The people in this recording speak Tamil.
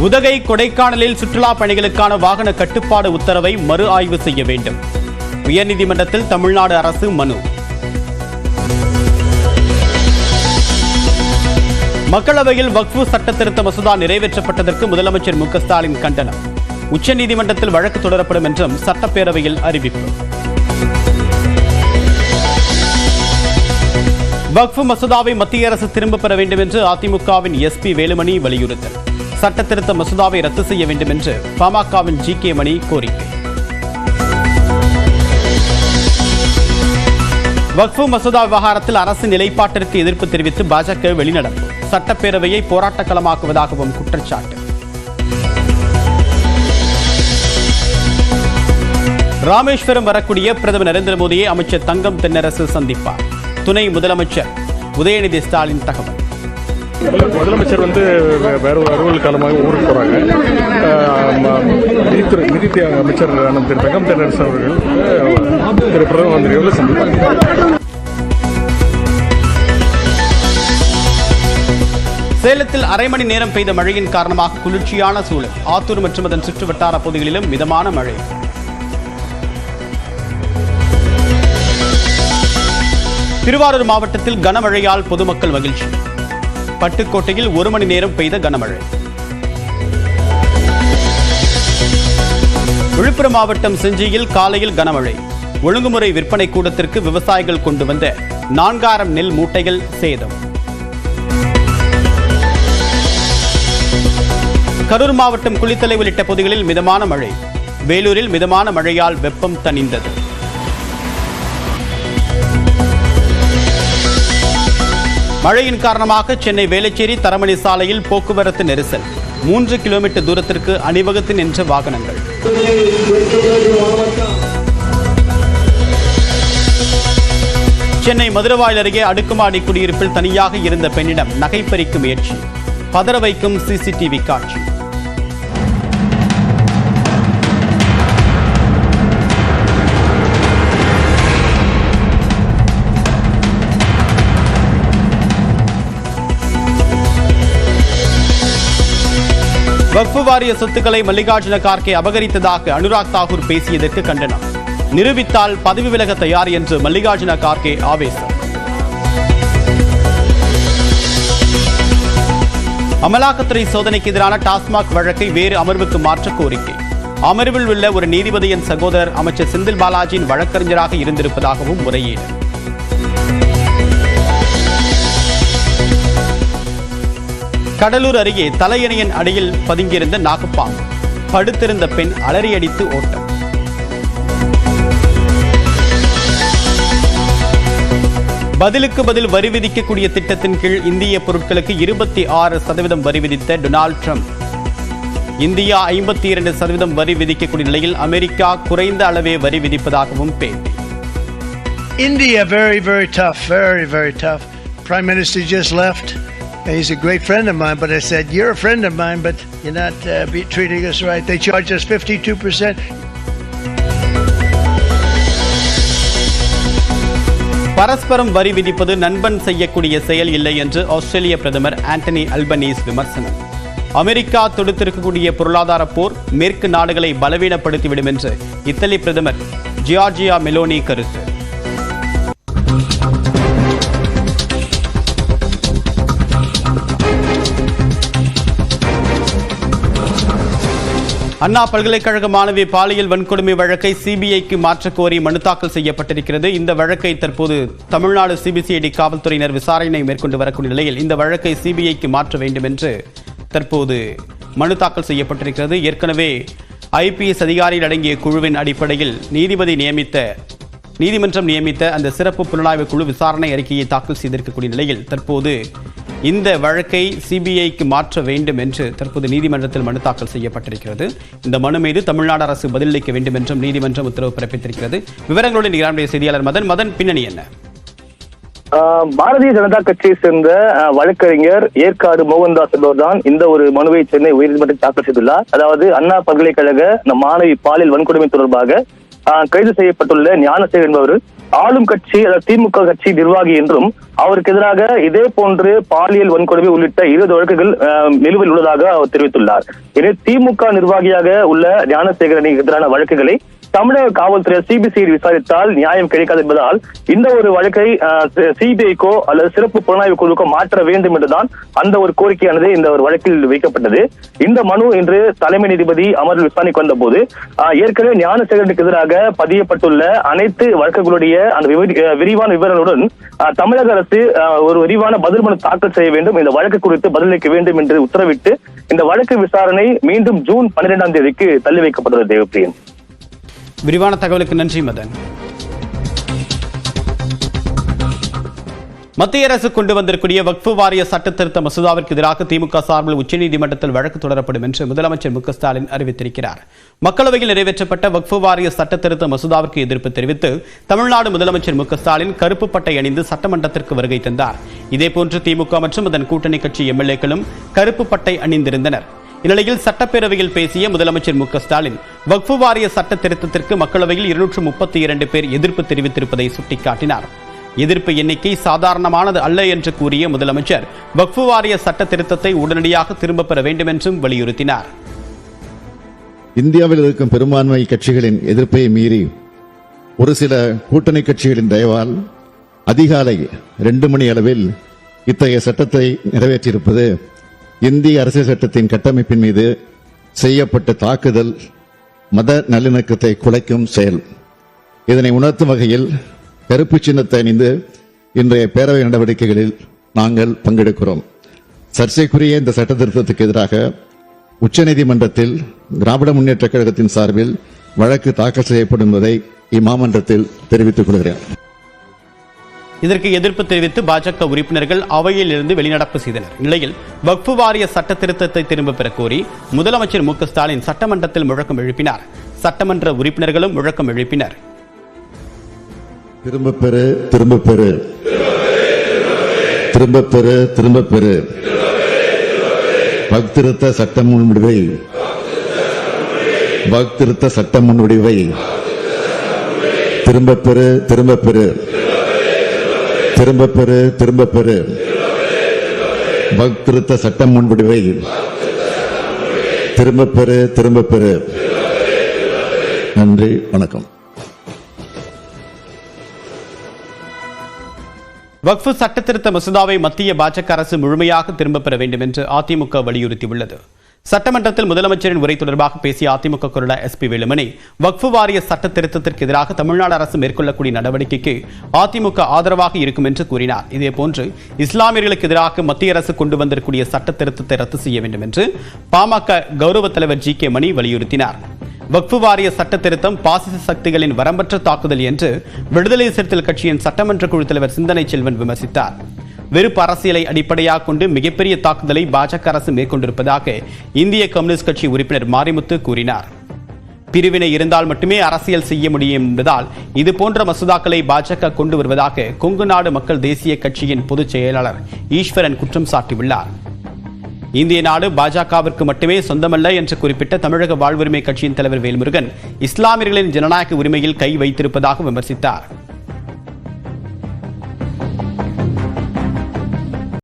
உதகை கொடைக்கானலில் சுற்றுலா பயணிகளுக்கான வாகன கட்டுப்பாடு உத்தரவை மறு ஆய்வு செய்ய வேண்டும். உயர்நீதிமன்றத்தில் தமிழ்நாடு அரசு மனு. மக்களவையில் வக்ஃபு சட்ட திருத்த மசோதா நிறைவேற்றப்பட்டதற்கு முதலமைச்சர் மு க ஸ்டாலின் கண்டனம். உச்சநீதிமன்றத்தில் வழக்கு தொடரப்படும் என்றும் சட்டப்பேரவையில் அறிவிப்பு. வக்ஃபு மசோதாவை மத்திய அரசு திரும்பப் பெற வேண்டும் என்று அதிமுகவின் எஸ்பி வேலுமணி வலியுறுத்தல். சட்ட திருத்த மசோதாவை ரத்து செய்ய வேண்டும் என்று பாமகவின் ஜி.கே. மணி கோரிக்கை. வக்ஃபு மசோதா விவகாரத்தில் அரசின் நிலைப்பாட்டிற்கு எதிர்ப்பு தெரிவித்து பாஜக வெளிநடப்பு. சட்டப்பேரவையை போராட்டக் களமாக்குவதாகவும் குற்றச்சாட்டு. ராமேஸ்வரம் வரக்கூடிய பிரதமர் நரேந்திர மோடியை அமைச்சர் தங்கம் தென்னரசு சந்திப்பார். துணை முதலமைச்சர் உதயநிதி ஸ்டாலின் தகவல். முதலமைச்சர் வேற ஒரு அலுவல் காலமாக ஊருக்கு போறாங்க. நிதி அமைச்சர் திரு தங்கம் தென்னரசு அவர்கள் திரு பிரதம மந்திரியோடு சந்திப்பாங்க. சேலத்தில் அரை மணி நேரம் பெய்த மழையின் காரணமாக குளிர்ச்சியான சூழல். ஆத்தூர் மற்றும் அதன் சுற்று வட்டார பகுதிகளிலும் மிதமான மழை. திருவாரூர் மாவட்டத்தில் கனமழையால் பொதுமக்கள் மகிழ்ச்சி. பட்டுக்கோட்டையில் 1 மணி நேரம் பெய்த கனமழை. விழுப்புரம் மாவட்டம் செஞ்சியில் காலையில் கனமழை. ஒழுங்குமுறை விற்பனை கூடத்திற்கு விவசாயிகள் கொண்டு வந்த 4000 நெல் மூட்டைகள் சேதம். கரூர் மாவட்டம் குளித்தலை உள்ளிட்ட பகுதிகளில் மிதமான மழை. வேலூரில் மிதமான மழையால் வெப்பம் தணிந்தது. மழையின் காரணமாக சென்னை வேளச்சேரி தரமணி சாலையில் போக்குவரத்து நெரிசல். 3 கிலோமீட்டர் தூரத்திற்கு அணிவகுத்து நின்ற வாகனங்கள். சென்னை மதுரவாயல் அருகே அடுக்குமாடி குடியிருப்பில் தனியாக இருந்த பெண்ணிடம் நகை பறிக்கும் முயற்சி. பதற வைக்கும் சிசிடிவி காட்சி. வக்ஃபு வாரிய சொத்துக்களை மல்லிகார்ஜுன கார்கே அபகரித்ததாக அனுராக் தாக்கூர் பேசியதற்கு கண்டனம். நிரூபித்தால் பதவி விலக தயார் என்று மல்லிகார்ஜுன கார்கே ஆவேசம். அமலாக்கத்துறை சோதனைக்கு எதிரான டாஸ்மாக் வழக்கை வேறு அமர்வுக்கு மாற்ற கோரிக்கை. அமர்வில் உள்ள ஒரு நீதிபதியின் சகோதரர் அமைச்சர் செந்தில் பாலாஜியின் வழக்கறிஞராக இருந்திருப்பதாகவும் முறையீடு. கடலூர் அருகே தலையணையின் அடியில் பதுங்கியிருந்த நாகப்பாம்பு. படுத்திருந்த பெண் அலறியடித்து ஓட்டம். பதிலுக்கு பதில் வரி விதிக்கக்கூடிய திட்டத்தின் கீழ் இந்திய பொருட்களுக்கு 26% வரி விதித்த டொனால்ட் ட்ரம்ப். இந்தியா 52% வரி விதிக்கக்கூடிய நிலையில் அமெரிக்கா குறைந்த அளவே வரி விதிப்பதாகவும் பேட்டி. India very, very tough, very, very tough. Prime Minister just left. He's a great friend of mine, but I said, you're a friend of mine, but you're not treating us right. They charge us 52%. பரஸ்பரம் வரி விதிப்பது நண்பன் செய்யக்கூடிய செயல் இல்லை என்று ஆஸ்திரேலிய பிரதமர் ஆண்டனி அல்பனீஸ் விமர்சனம். அமெரிக்கா தொடுத்திருக்கக்கூடிய பொருளாதார போர் மேற்கு நாடுகளை பலவீனப்படுத்திவிடும் என்று இத்தாலி பிரதமர் ஜியார்ஜியா மெலோனி கருத்து. அண்ணா பல்கலைக்கழக மாணவி பாலியல் வன்கொடுமை வழக்கை சிபிஐக்கு மாற்ற கோரி மனு தாக்கல் செய்யப்பட்டிருக்கிறது. இந்த வழக்கை தற்போது தமிழ்நாடு சிபிசிஐடி காவல்துறையினர் விசாரணை மேற்கொண்டு வரக்கூடிய நிலையில் இந்த வழக்கை சிபிஐக்கு மாற்ற வேண்டும் என்று தற்போது மனு தாக்கல் செய்யப்பட்டிருக்கிறது. ஏற்கனவே ஐபிஎஸ் அதிகாரிகள் அடங்கிய குழுவின் அடிப்படையில் நீதிமன்றம் நியமித்த அந்த சிறப்பு புலனாய்வு குழு விசாரணை அறிக்கையை தாக்கல் செய்திருக்கக்கூடிய நிலையில் தற்போது இந்த வழக்கை சிபிஐக்கு மாற்ற வேண்டும் என்று தற்போது நீதிமன்றத்தில் மனு தாக்கல் செய்யப்பட்டிருக்கிறது. இந்த மனு மீது தமிழ்நாடு அரசு பதிலளிக்க வேண்டும் என்றும் நீதிமன்றம் உத்தரவு பிறப்பித்திருக்கிறது. விவரங்களுடன் இராணுடைய செய்தியாளர் மதன் பின்னணி என்ன? பாரதிய ஜனதா கட்சியை சேர்ந்த வழக்கறிஞர் ஏற்காடு மோகன்தாஸ் என்பவர்தான் இந்த ஒரு மனுவை சென்னை உயர்நீதிமன்றத்தில் தாக்கல் செய்துள்ளார். அதாவது அண்ணா பல்கலைக்கழக மாணவி பாலியல் வன்கொடுமை தொடர்பாக கைது செய்யப்பட்டுள்ள ஞானசேகர் என்பவர் ஆளும் கட்சி அதாவது திமுக கட்சி நிர்வாகி என்றும் அவருக்கு எதிராக இதே போன்று பாலியல் வன்கொடுமை உள்ளிட்ட 20 வழக்குகள் நிலுவையில் உள்ளதாக அவர் தெரிவித்துள்ளார். எனவே திமுக நிர்வாகியாக உள்ள ஞானசேகரனுக்கு எதிரான வழக்குகளை தமிழக காவல்துறை சிபிசிஐடி விசாரித்தால் நியாயம் கிடைக்காது என்பதால் இந்த ஒரு வழக்கை சிபிஐக்கோ அல்லது சிறப்பு புலனாய்வு குழுக்கோ மாற்ற வேண்டும் என்றுதான் அந்த ஒரு கோரிக்கையானது இந்த ஒரு வழக்கில் வைக்கப்பட்டது. இந்த மனு இன்று தலைமை நீதிபதி அமர்வில் விசாரணைக்கு வந்த போது ஏற்கனவே ஞானசேகரனுக்கு எதிராக பதியப்பட்டுள்ள அனைத்து வழக்குகளுடைய அந்த விரிவான விவரங்களுடன் தமிழக அரசு ஒரு விரிவான பதில் மனு தாக்கல் செய்ய வேண்டும், இந்த வழக்கு குறித்து பதிலளிக்க வேண்டும் என்று உத்தரவிட்டு இந்த வழக்கு விசாரணை மீண்டும் ஜூன் 12ஆம் தேதிக்கு தள்ளி வைக்கப்பட்டது. தேவப்பிரியன், விரிவான தகவலுக்கு நன்றி மதன். மத்திய அரசு கொண்டு வந்திருக்கூடிய வக்ஃபு வாரிய சட்ட திருத்த மசோதாவிற்கு எதிராக திமுக சார்பில் உச்சநீதிமன்றத்தில் வழக்கு தொடரப்படும் என்று முதலமைச்சர் மு க ஸ்டாலின் அறிவித்திருக்கிறார். மக்களவையில் நிறைவேற்றப்பட்ட வக்ஃபு வாரிய சட்ட திருத்த மசோதாவிற்கு எதிர்ப்பு தெரிவித்து தமிழ்நாடு முதலமைச்சர் மு க ஸ்டாலின் கருப்பு பட்டை அணிந்து சட்டமன்றத்திற்கு வருகை தந்தார். இதேபோன்று திமுக மற்றும் அதன் கூட்டணி கட்சி எம்எல்ஏக்களும் கருப்பு பட்டை அணிந்திருந்தனர். இந்நிலையில் சட்டப்பேரவையில் பேசிய முதலமைச்சர் மு க ஸ்டாலின் வக்ஃபு வாரிய சட்ட திருத்தத்திற்கு மக்களவையில் 232 பேர் எதிர்ப்பு தெரிவித்திருப்பதை சுட்டிக்காட்டினார். எதிர்ப்பு எண்ணிக்கை சாதாரணமானது அல்ல என்று கூறிய முதலமைச்சர் வக்ஃபு வாரிய சட்ட திருத்தத்தை உடனடியாக திரும்பப் பெற வேண்டும் என்றும் வலியுறுத்தினார். இந்தியாவில் இருக்கும் பெரும்பான்மை கட்சிகளின் எதிர்ப்பை மீறி ஒரு சில கூட்டணி கட்சிகளின் தயவால் அதிகாலை 2 மணி அளவில் இத்தகைய சட்டத்தை நிறைவேற்றியிருப்பது இந்திய அரசியல் சட்டத்தின் கட்டமைப்பின் மீது செய்யப்பட்ட தாக்குதல், மத நல்லிணக்கத்தை குலைக்கும் செயல். இதனை உணர்த்தும் வகையில் கருப்பு சின்னத்தை அணிந்து இன்றைய பேரவை நடவடிக்கைகளில் நாங்கள் பங்கெடுக்கிறோம். சர்ச்சைக்குரிய இந்த சட்ட திருத்தத்துக்கு எதிராக உச்சநீதிமன்றத்தில் திராவிட முன்னேற்ற கழகத்தின் சார்பில் வழக்கு தாக்கல் செய்யப்படும் என்பதை இம்மாமன்றத்தில் தெரிவித்துக் கொள்கிறேன். இதற்கு எதிர்ப்பு தெரிவித்து பாஜக உறுப்பினர்கள் அவையில் இருந்து வெளிநடப்பு செய்தனர். நிலையில் வக்ஃபு வாரிய சட்ட திருத்தத்தை திரும்பப் பெற கோரி முதலமைச்சர் மு க ஸ்டாலின் சட்டமன்றத்தில் முழக்கம் எழுப்பினார். சட்டமன்ற உறுப்பினர்களும் முழக்கம் எழுப்பினர். திரும்பப் பெறு, திரும்பப் பெறு, திரும்பப் பெறு, திரும்பப் பெறு, வக்திருத்த சட்ட முன்வடிவை, வக்திருத்த சட்ட முன்வடிவை திரும்பப் பெறு, திரும்பப் பெறு, திரும்பப் பெறு, திரும்பப் பெறு, வக்திருத்த சட்ட முன்வடிவை திரும்பப் பெறு, திரும்பப் பெறு. நன்றி, வணக்கம். வக்ஃபு சட்ட திருத்த மசோதாவை மத்திய பாஜக அரசு முழுமையாக திரும்பப் பெற வேண்டும் என்று அதிமுக வலியுறுத்தியுள்ளது. சட்டமன்றத்தில் முதலமைச்சரின் உரை தொடர்பாக பேசிய அதிமுக கொறடா எஸ்பி வேலுமணி வக்ஃபு வாரிய சட்ட திருத்தத்திற்கு எதிராக தமிழ்நாடு அரசு மேற்கொள்ளக்கூடிய நடவடிக்கைக்கு அதிமுக ஆதரவாக இருக்கும் என்று கூறினார். இதேபோன்று இஸ்லாமியர்களுக்கு எதிராக மத்திய அரசு கொண்டு வந்திருக்கூடிய சட்ட திருத்தத்தை ரத்து செய்ய வேண்டும் என்று பாமக கௌரவ தலைவர் ஜி.கே. மணி வலியுறுத்தினார். வக்ஃபு வாரிய சட்ட திருத்தம் பாசிச சக்திகளின் வரம்பற்ற தாக்குதல் என்று விடுதலை சிறுத்தைகள் கட்சியின் சட்டமன்ற குழு தலைவர் சிந்தனை செல்வன் விமர்சித்தார். வெறுப்பு அரசியலை அடிப்படையாக கொண்டு மிகப்பெரிய தாக்குதலை பாஜக அரசு மேற்கொண்டிருப்பதாக இந்திய கம்யூனிஸ்ட் கட்சி உறுப்பினர் மாரிமுத்து கூறினார். பிரிவினை இருந்தால் மட்டுமே அரசியல் செய்ய முடியும் என்பதால் இதுபோன்ற மசோதாக்களை பாஜக கொண்டு வருவதாக கொங்கு நாடு மக்கள் தேசிய கட்சியின் பொதுச் செயலாளர் ஈஸ்வரன் குற்றம் சாட்டியுள்ளார். இந்திய நாடு பாஜகவிற்கு மட்டுமே சொந்தமல்ல என்று குறிப்பிட்ட தமிழக வாழ்வுரிமை கட்சியின் தலைவர் வேல்முருகன் இஸ்லாமியர்களின் ஜனநாயக உரிமையில் கை வைத்திருப்பதாக விமர்சித்தார்.